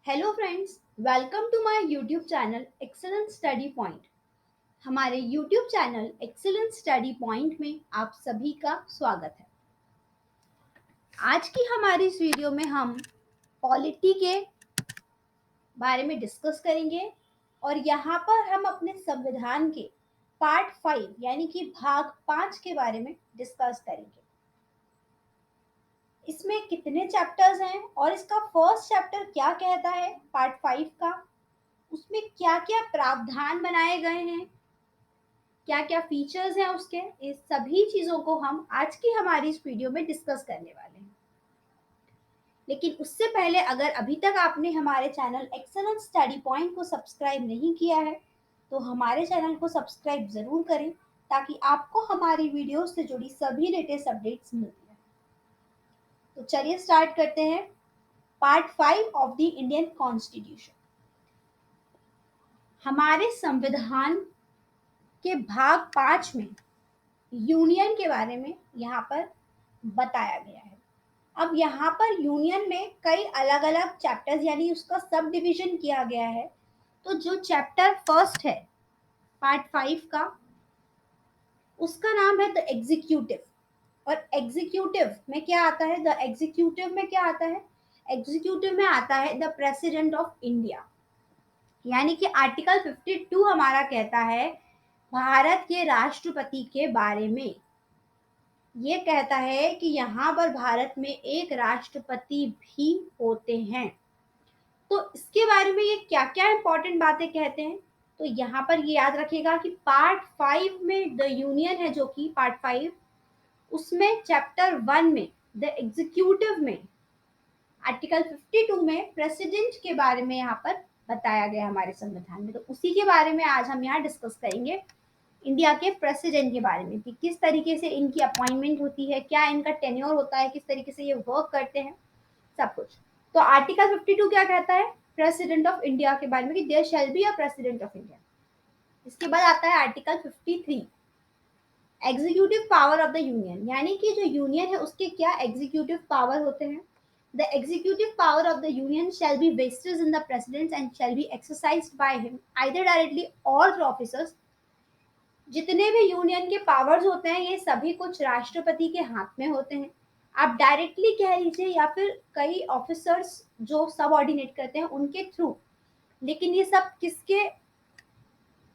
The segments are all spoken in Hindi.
Hello friends, welcome to my YouTube channel excellent study point. हमारे YouTube channel excellent study point में आप सभी का स्वागत है। आज की हमारी इस वीडियो में हम पॉलिटी के बारे में डिस्कस करेंगे और यहाँ पर हम अपने संविधान के पार्ट 5 यानी कि भाग 5 के बारे में डिस्कस करेंगे। इसमें कितने चैप्टर्स हैं और इसका फर्स्ट चैप्टर क्या कहता है पार्ट 5 का, उसमें क्या क्या प्रावधान बनाए गए हैं, क्या क्या फीचर्स हैं उसके, इस सभी चीजों को हम आज की हमारी इस वीडियो में डिस्कस करने वाले हैं। लेकिन उससे पहले अगर अभी तक आपने हमारे चैनल एक्सेलेंट स्टडी पॉइंट को सब्सक्राइब नहीं किया है तो हमारे चैनल को सब्सक्राइब जरूर करें ताकि आपको हमारी वीडियो से जुड़ी सभी लेटेस्ट अपडेट्स मिलती हैं। तो चलिए स्टार्ट करते हैं part 5 of the Indian constitution. हमारे संविधान के भाग 5 में यूनियन के बारे में यहाँ पर बताया गया है। अब यहाँ पर यूनियन में कई अलग अलग चैप्टर्स यानी उसका सब डिवीजन किया गया है। तो जो चैप्टर फर्स्ट है पार्ट 5 का, उसका नाम है द एग्जीक्यूटिव। और एग्जीक्यूटिव में क्या आता है? द एग्जीक्यूटिव में क्या आता है? एग्जीक्यूटिव में आता है द प्रेसिडेंट ऑफ इंडिया। यानी कि आर्टिकल 52 हमारा कहता है भारत के राष्ट्रपति के बारे में। ये कहता है कि यहाँ पर भारत में एक राष्ट्रपति भी होते हैं। तो इसके बारे में ये क्या क्या इंपॉर्टेंट बातें कहते हैं, तो यहाँ पर ये याद रखिएगा कि पार्ट 5 में द यूनियन है, जो कि पार्ट 5 उसमें चैप्टर 1 में द एग्जीक्यूटिव में आर्टिकल 52 में प्रेसिडेंट के बारे में यहाँ पर बताया गया हमारे संविधान में। तो उसी के बारे में आज हम यहाँ डिस्कस करेंगे, इंडिया के प्रेसिडेंट के बारे में कि किस तरीके से इनकी अपॉइंटमेंट होती है, क्या इनका टेन्योर होता है, किस तरीके से ये वर्क करते हैं, सब कुछ। तो आर्टिकल 52 क्या कहता है प्रेसिडेंट ऑफ इंडिया के बारे में कि there shall be a president of India. इसके बाद आता है article 53 executive power of the union, यानी कि जो यूनियन है उसके क्या एग्जीक्यूटिव पावर होते हैं। The executive power of the union shall be vested in the president and shall be exercised by him either directly or through officers. जितने भी यूनियन के पावर्स होते हैं ये सभी कुछ राष्ट्रपति के हाथ में होते हैं। आप डायरेक्टली कह लीजिए या फिर कई ऑफिसर्स जो सब ऑर्डिनेट करते हैं उनके थ्रू, लेकिन ये सब किसके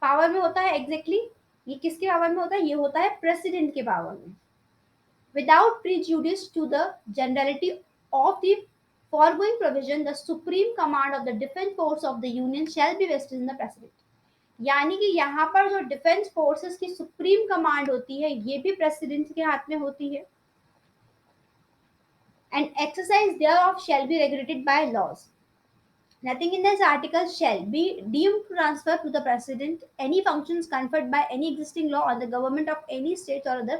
पावर में होता है एग्जैक्टली ये किसके पावर में होता है? ये होता है प्रेसिडेंट के पावर में। Without prejudice to the generality of the foregoing provision, the supreme command of the defense force of the union shall be vested in the president। यानी कि यहाँ पर जो डिफेंस फोर्सेस की सुप्रीम कमांड होती है ये भी प्रेसिडेंट के हाथ में होती है। And exercise thereof shall be regulated by laws। Nothing in this article shall be deemed to transfer to the president any functions conferred by any existing law on the government of any state or other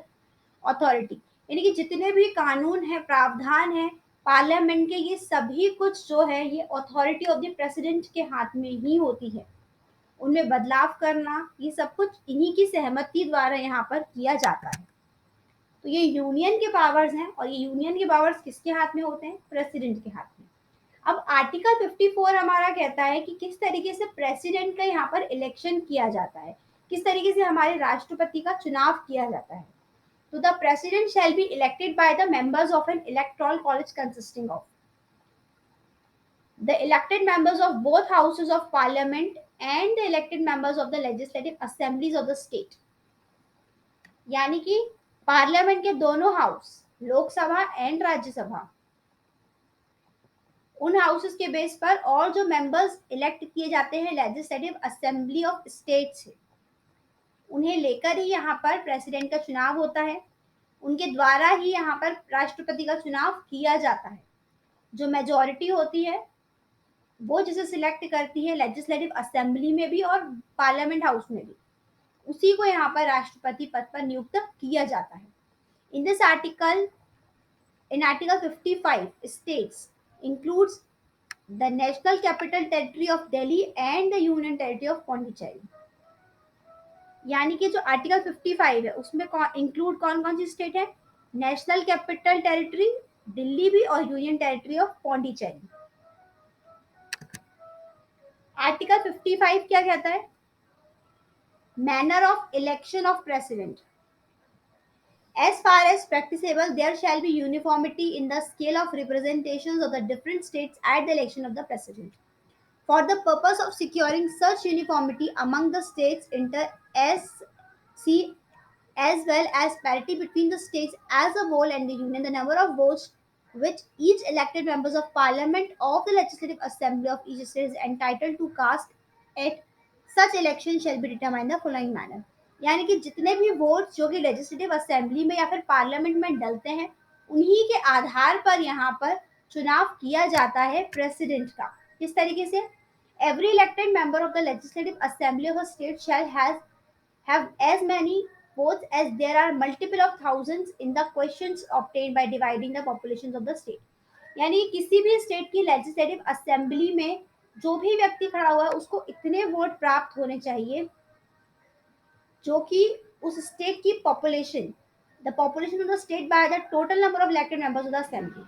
authority। यानी कि जितने भी कानून है, प्रावधान है पार्लियामेंट के, ये सभी कुछ जो है ये अथॉरिटी ऑफ द प्रेसिडेंट के हाथ में ही होती है। उनमें बदलाव करना ये सब कुछ इन्हीं की सहमति द्वारा यहाँ पर किया जाता है। तो ये यूनियन के पावर्स हैं और ये यूनियन के पावर्स किसके हाथ में होते हैं? प्रेसिडेंट के हाथ में। अब आर्टिकल 54 हमारा कहता है कि किस तरीके से प्रेसिडेंट का यहाँ पर इलेक्शन किया जाता है, किस तरीके से हमारे राष्ट्रपति का चुनाव किया जाता है। तो the president shall be elected by the members of N electoral college consisting of the elected members of both houses of parliament and the elected members of the legislative assemblies of the state। यानी कि पार्लियामेंट के दोनों हाउस, लोकसभा एंड राज्यसभा, उन हाउसेस के बेस पर और जो मेंबर्स इलेक्ट किए जाते हैं लेजिस्लेटिव असेंबली ऑफ स्टेट से, उन्हें लेकर ही यहाँ पर प्रेसिडेंट का चुनाव होता है। उनके द्वारा ही यहाँ पर राष्ट्रपति का चुनाव किया जाता है। जो मेजोरिटी होती है वो जिसे सिलेक्ट करती है लेजिस्लेटिव असेंबली में भी और पार्लियामेंट हाउस में भी, उसी को यहाँ पर राष्ट्रपति पद पर नियुक्त किया जाता है। In this article, in article 55 states includes the national capital territory of Delhi and the union territory of Pondicherry। यानी कि जो आर्टिकल 55 है उसमें इंक्लूड कौन कौन सी स्टेट है? नेशनल कैपिटल टेरिटरी दिल्ली भी और union territory of Pondicherry. Article 55 क्या कहता है? Manner of election of president. As far as practicable, there shall be uniformity in the scale of representations of the different states at the election of the president. For the purpose of securing such uniformity among the states inter as see as well as parity between the states as a whole and the union, the number of votes which each elected members of parliament of the legislative assembly of each state is entitled to cast at such election shall be determined in the following manner. यानी कि जितने भी वोट जो कि लेजिस्लेटिव असेंबली में या फिर पार्लियामेंट में डलते हैं, उन्हीं के आधार पर यहाँ पर चुनाव किया जाता है प्रेसिडेंट का। किस तरीके से? Every elected member of the legislative assembly of a state shall have as many votes as there are multiple of thousands in the questions obtained by dividing the populations of the state। यानी किसी भी स्टेट की लेजिस्लेटिव असेंबली में जो भी व्यक्ति खड़ा हुआ है उसको इतने वोट प्राप्त होने चाहिए जो कि उस स्टेट की population, the population of the state by the total number of elected members of the assembly,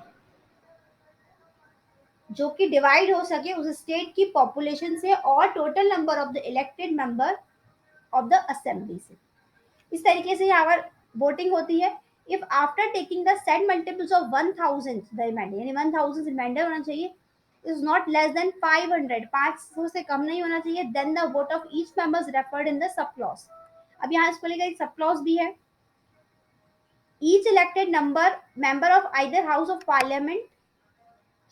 जो कि डिवाइड हो सके उस स्टेट की पॉपुलेशन से और total number of the elected member of the assembly से। इस तरीके से यहाँ पर वोटिंग होती है। If after taking the set multiples of 1000 the remainder, यानी 1000 रिमाइंडर होना चाहिए, इज नॉट लेस देन 500, 500 से कम नहीं होना चाहिए, then the vote of each members referred in the sub clause. अब यहाँ इसको लेकर एक सब क्लॉज भी है। Each elected member of either house of parliament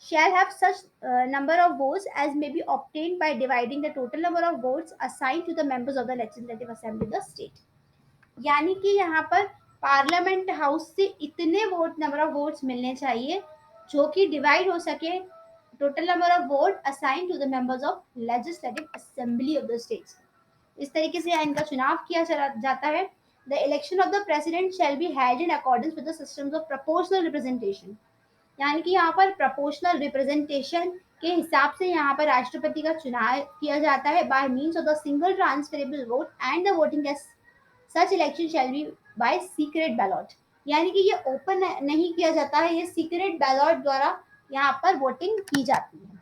shall have such number of votes as may be obtained by dividing the total number of votes assigned to the members of the legislative assembly of the state। यानी कि यहाँ पर पार्लियामेंट हाउस से इतने वोट, नंबर ऑफ वोट्स मिलने चाहिए जो कि डिवाइड हो सके total number of vote assign to the members of legislative assembly of the states. इस तरीके से इनका चुनाव किया चला जाता है। The election of the president shall be held in accordance with the systems of proportional representation. यानी कि यहाँ पर प्रोपोर्शनल रिप्रेजेंटेशन के हिसाब से यहाँ पर राष्ट्रपति का चुनाव किया जाता है by means of the single transferable vote and the voting as such election shall be by secret ballot. यानी कि ये ओपन नहीं किया जाता है, ये सीक्रेट बैलॉट द्वारा यहाँ पर वोटिंग की जाती है।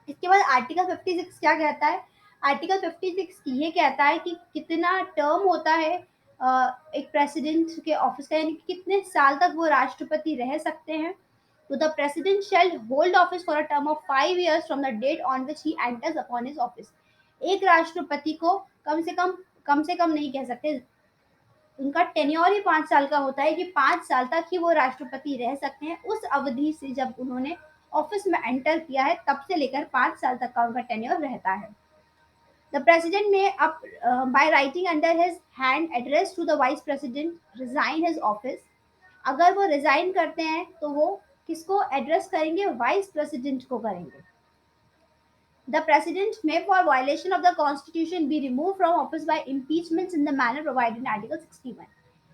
इसके बाद आर्टिकल 56 क्या कहता है? आर्टिकल 56 ये कहता है कि कितना टर्म होता है एक प्रेसिडेंट के ऑफिस का, यानी कि कितने साल तक वो राष्ट्रपति रह सकते हैं। तो the president shall hold office for a term of 5 years from the date on which he enters upon his office. एक राष्ट्रपति को कम से कम नहीं कह सकते, उनका टेन्योर ही 5 साल का होता है कि 5 साल तक ही वो राष्ट्रपति रह सकते हैं। उस अवधि से जब उन्होंने ऑफिस में एंटर किया है तब से लेकर 5 साल तक का उनका टेन्योर रहता है। द प्रेसिडेंट में अब by writing under his hand address to the vice president resign his office. अगर वो रिजाइन करते हैं तो वो किसको एड्रेस करेंगे? वाइस प्रेसिडेंट को करेंगे। The president may, for violation of the constitution, be removed from office by impeachments in the manner provided in Article 61।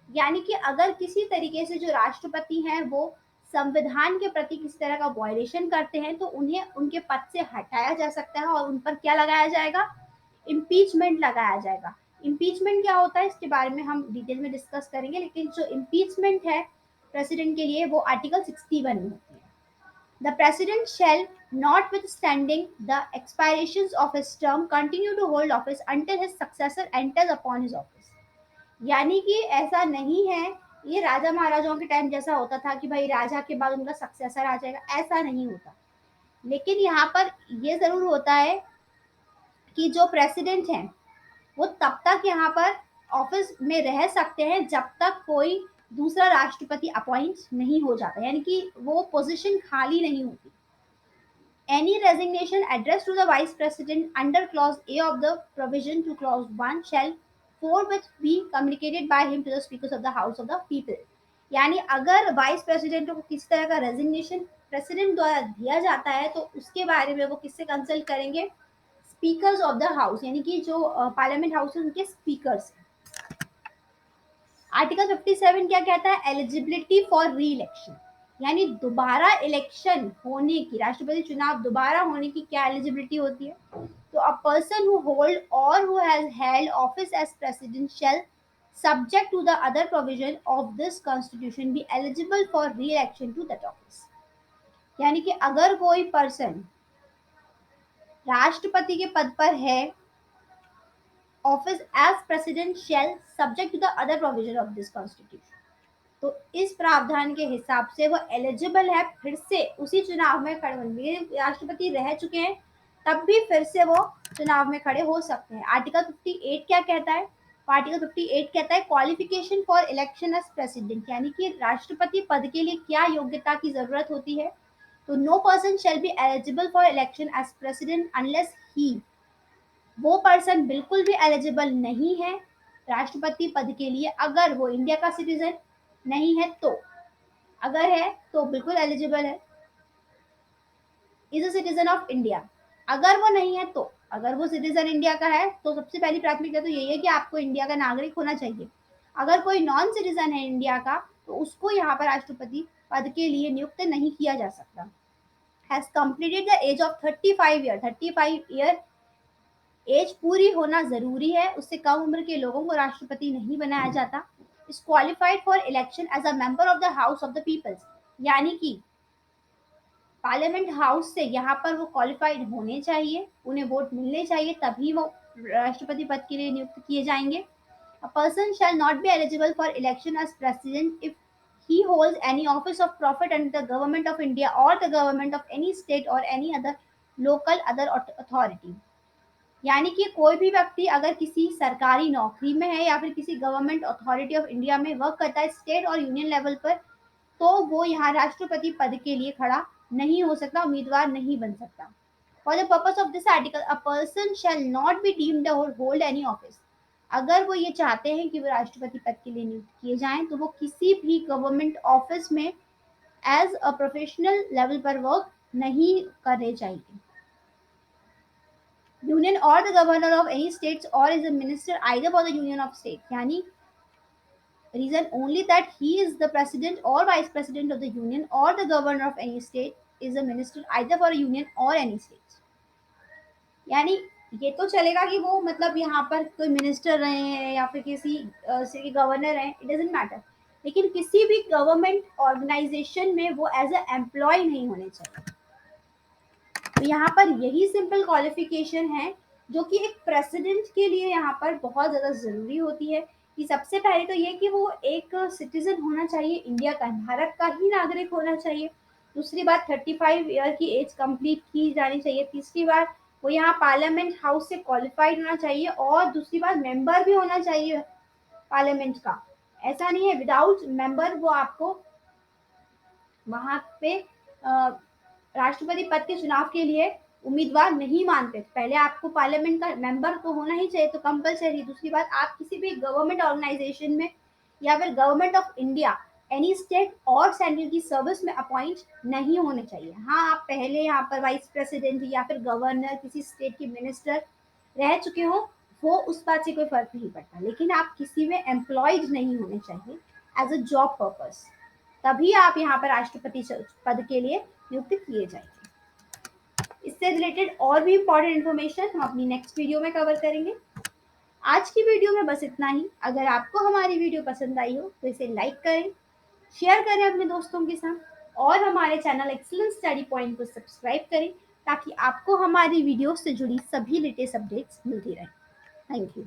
यानी कि अगर किसी तरीके से जो राष्ट्रपति हैं वो संविधान के प्रति किसी तरह का वायलेशन करते हैं तो उन्हें उनके पद से हटाया जा सकता है और उन पर क्या लगाया जाएगा? इम्पीचमेंट लगाया जाएगा। इम्पीचमेंट क्या होता है इसके बारे में हम डिटेल में डिस्कस करेंगे, लेकिन जो इम्पीचमेंट है प्रेसिडेंट के लिए वो आर्टिकल 61 में होती है। The president shall, notwithstanding the expirations of his term, continue to hold office until his successor enters upon his office। यानी कि ऐसा नहीं है ये राजा महाराजाओं के टाइम जैसा होता था कि भाई राजा के बाद उनका सक्सेसर आ जाएगा, ऐसा नहीं होता। लेकिन यहाँ पर ये जरूर होता है कि जो प्रेसिडेंट हैं वो तब तक यहाँ पर ऑफिस में रह सकते हैं जब तक कोई दूसरा राष्ट्रपति अपॉइंट नहीं हो जाता, यानी कि वो पोजीशन खाली नहीं होती। Any resignation addressed to the Vice President under Clause A of the provision to Clause 1 shall forthwith be communicated by him to the speakers of the House of the People। यानी अगर वाइस प्रेसिडेंट को किसी तरह का रेजिग्नेशन प्रेसिडेंट द्वारा दिया जाता है तो उसके बारे में वो किससे कंसल्ट करेंगे? स्पीकर्स ऑफ द हाउस, यानी कि जो पार्लियामेंट हाउस है उनके स्पीकर्स। आर्टिकल 57 क्या कहता है? एलिजिबिलिटी फॉर री इलेक्शन, यानी दोबारा इलेक्शन होने की, राष्ट्रपति चुनाव दोबारा होने की क्या एलिजिबिलिटी होती है? तो a person who hold or who has held office as president shall subject to the other provision of this constitution be eligible for re-election to that office। यानी कि अगर कोई पर्सन राष्ट्रपति के पद पर है, office as president shall subject to the other provision of this constitution. तो इस प्रावधान के हिसाब से वो एलिजिबल है फिर से उसी चुनाव में खड़े होने, ये राष्ट्रपति रह चुके हैं तब भी फिर से वो चुनाव में खड़े हो सकते हैं। आर्टिकल 58 क्या कहता है? आर्टिकल 58 कहता है qualification for election as president, यानी कि राष्ट्रपति पद के लिए क्या योग्यता की जरूरत होती है। तो no person shall be eligible for election as president unless he, वो पर्सन बिल्कुल भी एलिजिबल नहीं है राष्ट्रपति पद के लिए अगर वो इंडिया का सिटीजन नहीं है। तो अगर है तो बिल्कुल एलिजिबल है, is a citizen of India. अगर वो नहीं है तो, अगर वो सिटीजन इंडिया का है तो सबसे पहली प्राथमिकता तो यही है कि आपको इंडिया का नागरिक होना चाहिए। अगर कोई नॉन सिटीजन है इंडिया का तो उसको यहाँ पर राष्ट्रपति पद के लिए नियुक्त नहीं किया जा सकता। Has completed the age of 35 year, 35 year age पूरी होना जरूरी है, उससे कम उम्र के लोगों को राष्ट्रपति नहीं बनाया जाता। Is qualified for election as a member of the house of the peoples, यानी कि पार्लियामेंट हाउस से यहाँ पर वो क्वालिफाइड होने चाहिए, उन्हें वोट मिलने चाहिए, तभी वो राष्ट्रपति पद के लिए नियुक्त किए जाएंगे। A person shall not be eligible for election as president if he holds any office of profit under the government of India or the government of any state or any other local other authority। यानी कि कोई भी व्यक्ति अगर किसी सरकारी नौकरी में है या फिर किसी गवर्नमेंट अथॉरिटी ऑफ इंडिया में वर्क करता है स्टेट और यूनियन लेवल पर, तो वो यहाँ राष्ट्रपति पद के लिए खड़ा नहीं हो सकता, उम्मीदवार नहीं बन सकता। For the purpose of this article a person shall not be deemed hold any office. अगर वो ये चाहते हैं कि वो राष्ट्रपति पद के लिए नियुक्त किए जाएं तो वो किसी भी गवर्नमेंट ऑफिस में एज अ प्रोफेशनल लेवल पर वर्क नहीं करने चाहिए। Union or the governor of any states or is a minister either for the union of state, यानी reason only that he is the president or vice president of the union or the governor of any state is a minister either for a union or any state। यानी ये तो चलेगा कि वो मतलब यहाँ पर कोई मिनिस्टर रहे हैं या फिर किसी सिटी गवर्नर है, इट डजेंट मैटर, लेकिन किसी भी गवर्नमेंट ऑर्गेनाइजेशन में वो एज अ एम्प्लॉय नहीं होने चाहिए। तो यहाँ पर यही सिंपल क्वालिफिकेशन है जो कि एक प्रेसिडेंट के लिए यहाँ पर बहुत ज़्यादा ज़रूरी होती है। कि सबसे पहले तो ये कि वो एक सिटीजन होना चाहिए इंडिया का, भारत का ही नागरिक होना चाहिए। दूसरी बात 35 ईयर की एज कंप्लीट की जानी चाहिए। तीसरी बात वो यहाँ पार्लियामेंट हाउस से क्वालिफाइड होना चाहिए और दूसरी बात मेंबर भी होना चाहिए पार्लियामेंट का। ऐसा नहीं है विदाउट मेंबर वो आपको वहां पे राष्ट्रपति पद के चुनाव के लिए उम्मीदवार नहीं मानते। पहले आपको पार्लियामेंट का मेंबर तो होना ही चाहिए, तो कंपलसरी। दूसरी बात आप किसी भी गवर्नमेंट ऑर्गेनाइजेशन में या फिर government of India any state और सेंट्रल की सर्विस में अपॉइंट नहीं होने चाहिए। हाँ, आप पहले यहाँ पर वाइस प्रेसिडेंट या फिर गवर्नर किसी स्टेट के मिनिस्टर रह चुके हो, वो उस बात से कोई फर्क नहीं पड़ता, लेकिन आप किसी में एम्प्लॉयड नहीं होने चाहिए एज अ जॉब पर्पस, तभी आप यहाँ पर राष्ट्रपति पद के लिए नियुक्त किए जाएंगे। इससे रिलेटेड और भी इंपॉर्टेंट इन्फॉर्मेशन हम अपनी नेक्स्ट वीडियो में कवर करेंगे। आज की वीडियो में बस इतना ही। अगर आपको हमारी वीडियो पसंद आई हो तो इसे लाइक करें, शेयर करें अपने दोस्तों के साथ और हमारे चैनल एक्सीलेंस स्टडी पॉइंट को सब्सक्राइब करें ताकि आपको हमारी वीडियो से जुड़ी सभी लेटेस्ट अपडेट्स मिलती रहें। Thank you.